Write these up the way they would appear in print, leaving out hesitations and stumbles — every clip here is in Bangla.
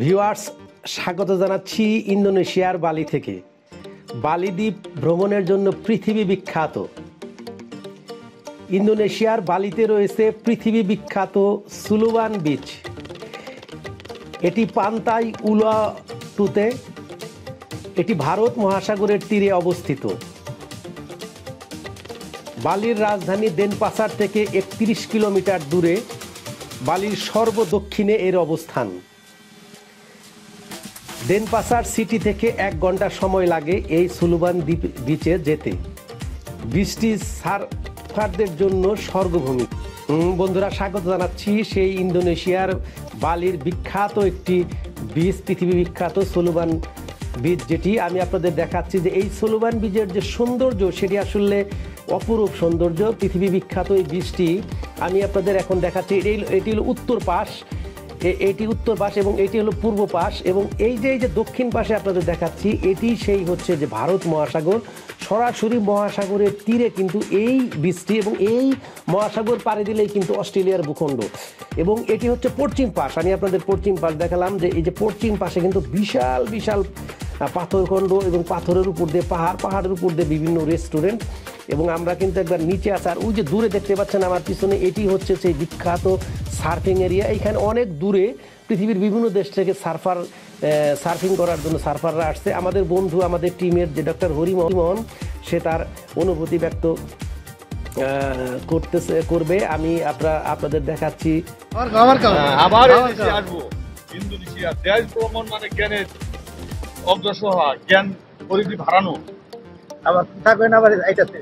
ভিউয়ার্স, স্বাগত জানাচ্ছি ইন্দোনেশিয়ার বালি থেকে। বালি দ্বীপ ভ্রমণের জন্য পৃথিবী বিখ্যাত। ইন্দোনেশিয়ার বালিতে রয়েছে পৃথিবী বিখ্যাত সুলুবান বিচ। এটি পান্তাই উলাটুতে, এটি ভারত মহাসাগরের তীরে অবস্থিত। বালির রাজধানী দেনপাসার থেকে 31 কিলোমিটার দূরে বালির সর্বদক্ষিণে এর অবস্থান। দেনপাসার সিটি থেকে 1 ঘন্টা সময় লাগে এই সুলুবান বিচে যেতে। বীচটি সার্ফারদের জন্য স্বর্গভূমি। বন্ধুরা, স্বাগত জানাচ্ছি সেই ইন্দোনেশিয়ার বালির বিখ্যাত একটি বিচ, পৃথিবী বিখ্যাত সুলুবান বিচ, যেটি আমি আপনাদের দেখাচ্ছি যে এই সুলুবান বিচের যে সৌন্দর্য সেটি আসলে অপরূপ সৌন্দর্য। পৃথিবী বিখ্যাত এই বিচটি আমি আপনাদের এখন দেখাচ্ছি। এটি হলো উত্তর পাশ, এটি উত্তর পাশ এবং এটি হলো পূর্ব পাশ, এবং এই যে দক্ষিণ পাশে আপনাদের দেখাচ্ছি এটি সেই হচ্ছে যে ভারত মহাসাগর। সরাসরি মহাসাগরের তীরে কিন্তু এই বিচটি, এবং এই মহাসাগর পাড়ি দিলেই কিন্তু অস্ট্রেলিয়ার ভূখণ্ড। এবং এটি হচ্ছে পশ্চিম পাশ। আমি আপনাদের পশ্চিম পাশ দেখালাম যে এই যে পশ্চিম পাশে কিন্তু বিশাল বিশাল পাথরখণ্ড এবং পাথরের উপর দিয়ে পাহাড়ের উপর দিয়ে বিভিন্ন রেস্টুরেন্ট। এবং আমরা কিন্তু একবার নিচে আসি, আর ওই যে দূরে দেখতে পাচ্ছেন আমার পিছনে, এটি হচ্ছে সেই বিখ্যাত সার্ফিং এরিয়া। এখানে অনেক দূরে পৃথিবীর বিভিন্ন দেশ থেকে সার্ফিং করার জন্য সার্ফাররা আসছে। আমাদের বন্ধু, আমাদের টিমের যে ডক্টর হরিমোহন, সে তার অনুভূতি ব্যক্ত করবে। আমি আপনাদের দেখাচ্ছি। আবার আসবো ইন্দোনেশিয়া। দেশ ভ্রমণ মানে জ্ঞানের অগ্রসর হওয়া, জ্ঞান পরিধি বাড়ানো। আবার থাকবেন আবার এইটাতে।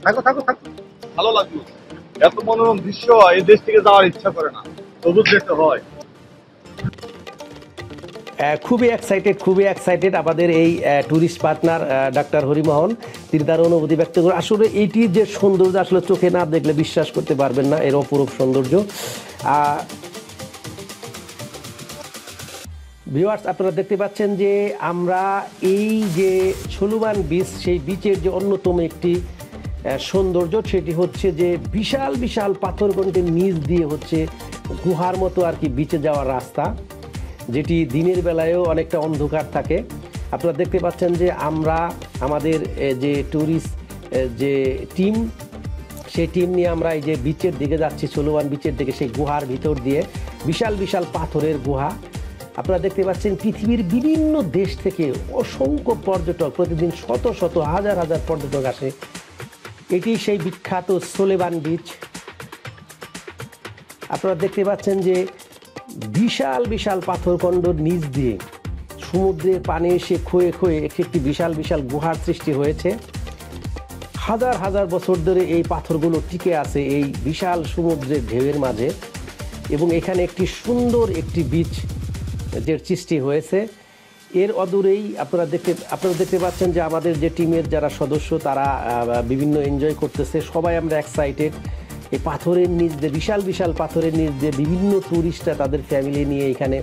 থাকো থাকো থাকো, ভালো লাগলো। এত মনোরম দৃশ্য এই দেশ থেকে যাওয়ার ইচ্ছা করে না, তবু যেতে হয়। খুবই এক্সাইটেড আমাদের এই ট্যুরিস্ট পার্টনার ডাক্তার হরিমোহন। তিনি তার অনুভূতি ব্যক্ত করে। আসলে এইটি যে সৌন্দর্য আসলে চোখে না দেখলে বিশ্বাস করতে পারবেন না, এর অপরূপ সৌন্দর্য। ভিউয়ার্স, আপনারা দেখতে পাচ্ছেন যে আমরা এই যে সুলুবান বিচ, সেই বিচের যে অন্যতম একটি সৌন্দর্য সেটি হচ্ছে যে বিশাল বিশাল পাথরখণ্ডের নিচ দিয়ে হচ্ছে গুহার মতো আর কি বিচে যাওয়ার রাস্তা, যেটি দিনের বেলায়ও অনেকটা অন্ধকার থাকে। আপনারা দেখতে পাচ্ছেন যে আমরা আমাদের যে ট্যুরিস্ট যে টিম, সেই টিম নিয়ে আমরা এই যে বিচের দিকে যাচ্ছি, সুলুবান বিচের দিকে। সেই গুহার ভিতর দিয়ে বিশাল বিশাল পাথরের গুহা। আপনারা দেখতে পাচ্ছেন পৃথিবীর বিভিন্ন দেশ থেকে অসংখ্য পর্যটক, প্রতিদিন শত শত হাজার হাজার পর্যটক আসে। এটি সেই বিখ্যাত সুলুবান বিচ। আপনারা দেখতে পাচ্ছেন যে বিশাল বিশাল পাথরখণ্ডর নিচ দিয়ে সমুদ্রের পানি এসে ক্ষয়ে ক্ষয়ে একটি বিশাল বিশাল গুহার সৃষ্টি হয়েছে। হাজার হাজার বছর ধরে এই পাথরগুলো টিকে আছে এই বিশাল সমুদ্রের ঢেউয়ের মাঝে, এবং এখানে একটি সুন্দর একটি বিচ যে সৃষ্টি হয়েছে। এর অদূরেই আপনারা দেখতে পাচ্ছেন যে আমাদের যে টিমের যারা সদস্য তারা বিভিন্ন এনজয় করতেছে। সবাই আমরা এক্সাইটেড। এই পাথরের নিচ দিয়ে, বিশাল বিশাল পাথরের নিচ দিয়ে বিভিন্ন ট্যুরিস্টরা তাদের ফ্যামিলি নিয়ে এখানে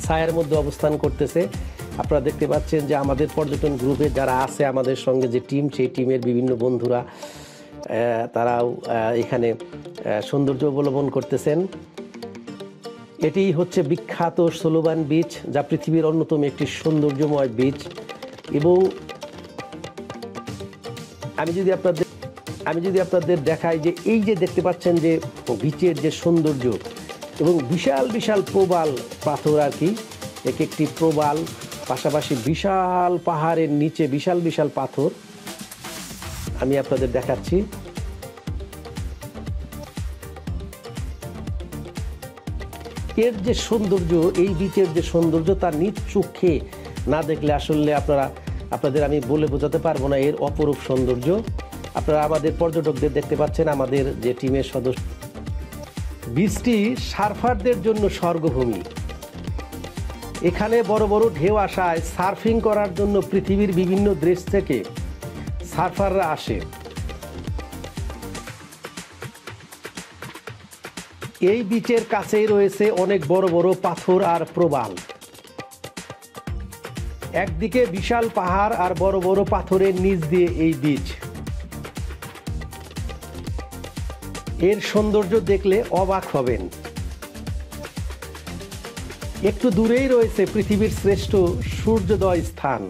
ছায়ার মধ্যে অবস্থান করতেছে। আপনারা দেখতে পাচ্ছেন যে আমাদের পর্যটন গ্রুপে যারা আছে আমাদের সঙ্গে যে টিম, সেই টিমের বিভিন্ন বন্ধুরা তারাও এখানে সৌন্দর্য অবলম্বন করতেছেন। এটি হচ্ছে বিখ্যাত সুলুবান বিচ, যা পৃথিবীর অন্যতম একটি সৌন্দর্যময় বিচ। এবং আমি যদি আপনাদের দেখাই যে এই যে দেখতে পাচ্ছেন যে বিচের যে সৌন্দর্য, এবং বিশাল বিশাল প্রবাল পাথর আর কি, এক একটি প্রবাল, পাশাপাশি বিশাল পাহাড়ের নিচে বিশাল বিশাল পাথর আমি আপনাদের দেখাচ্ছি। এর যে সৌন্দর্য, এই বিচের যে সৌন্দর্য, তার নিজ চোখে না দেখলে আসলে আপনাদের আমি বলে বোঝাতে পারবো না এর অপরূপ সৌন্দর্য। আপনারা আমাদের পর্যটকদের দেখতে পাচ্ছেন, আমাদের যে টিমের সদস্য। বিচটি সার্ফারদের জন্য স্বর্গভূমি। এখানে বড় বড় ঢেউ আসায় সার্ফিং করার জন্য পৃথিবীর বিভিন্ন দেশ থেকে সার্ফাররা আসে। এই বিচের কাছেই রয়েছে অনেক বড় বড় পাথর আর প্রবাল। একদিকে বিশাল পাহাড় আর বড় বড় পাথরের নিচ দিয়ে এই বিচ। এর সৌন্দর্য দেখলে অবাক হবেন। একটু দূরেই রয়েছে পৃথিবীর শ্রেষ্ঠ সূর্যোদয় স্থান,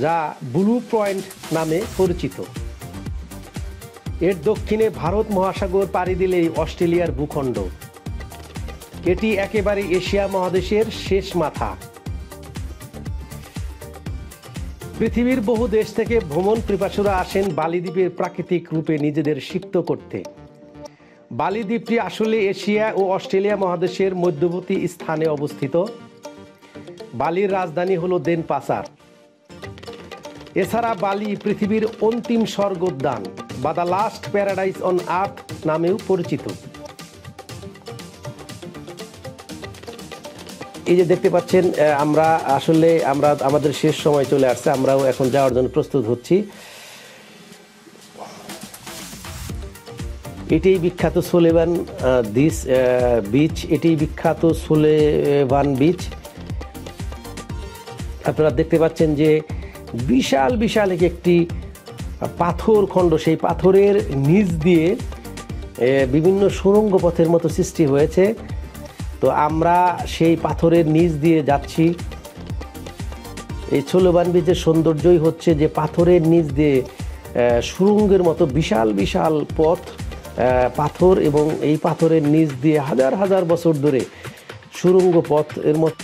যা ব্লু পয়েন্ট নামে পরিচিত। এর দক্ষিণে ভারত মহাসাগর পাড়ি দিলেই অস্ট্রেলিয়ার ভূখণ্ড। এটি একেবারে এশিয়া মহাদেশের শেষ মাথা। পৃথিবীর বহু দেশ থেকে ভ্রমণ পিপাসুরা আসেন বালি দ্বীপের প্রাকৃতিক রূপে নিজেদের সিক্ত করতে। বালি দ্বীপটি আসলে এশিয়া ও অস্ট্রেলিয়া মহাদেশের মধ্যবর্তী স্থানে অবস্থিত। বালির রাজধানী হলো দেনপাসার। এছাড়া বালি পৃথিবীর অন্তিম স্বর্গোদ্যান বা the last paradise on earth নামেও পরিচিত। এই যে দেখতে পাচ্ছেন, আমরা আমাদের শেষ সময় চলে আসছে, আমরাও এখন যাওয়ার জন্য প্রস্তুত হচ্ছি। এটাই বিখ্যাত সুলেভান বিচ। এটি বিখ্যাত সুলেভান বিচ। আপনারা দেখতে পাচ্ছেন যে বিশাল বিশাল একটি পাথর খণ্ড, সেই পাথরের নিচ দিয়ে বিভিন্ন সুড়ঙ্গ পথের মতো সৃষ্টি হয়েছে। তো আমরা সেই পাথরের নিচ দিয়ে যাচ্ছি। এই সুলেভান বিচের সৌন্দর্যই হচ্ছে যে পাথরের নিচ দিয়ে সুড়ঙ্গের মতো বিশাল বিশাল পথ, পাথর, এবং এই পাথরের নিচ দিয়ে হাজার হাজার বছর ধরে সুড়ঙ্গ পথ এর মতো